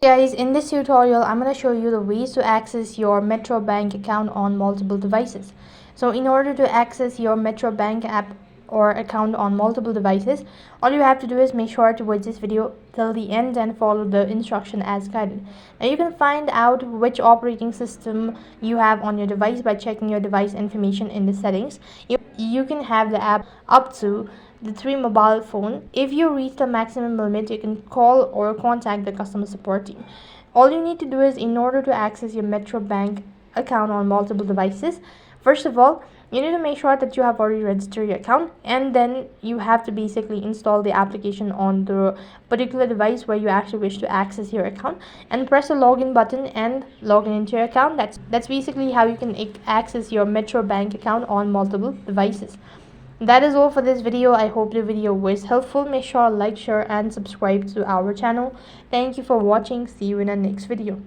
Guys, in this tutorial I'm going to show you the ways to access your Metro Bank account on multiple devices. So in order to access your Metro Bank app or account on multiple devices, all you have to do is make sure to watch this video till the end and follow the instruction as guided. Now you can find out which operating system you have on your device by checking your device information in the settings. You can have the app up to the 3 mobile phone. If you reach the maximum limit, you can call or contact the customer support team. All you need to do is, in order to access your Metro Bank account on multiple devices, first of all, you need to make sure that you have already registered your account, and then you have to basically install the application on the particular device where you actually wish to access your account, and press the login button and log into your account. That's basically how you can access your Metro Bank account on multiple devices. That is all for this video. I hope the video was helpful. Make sure to like, share and subscribe to our channel. Thank you for watching. See you in the next video.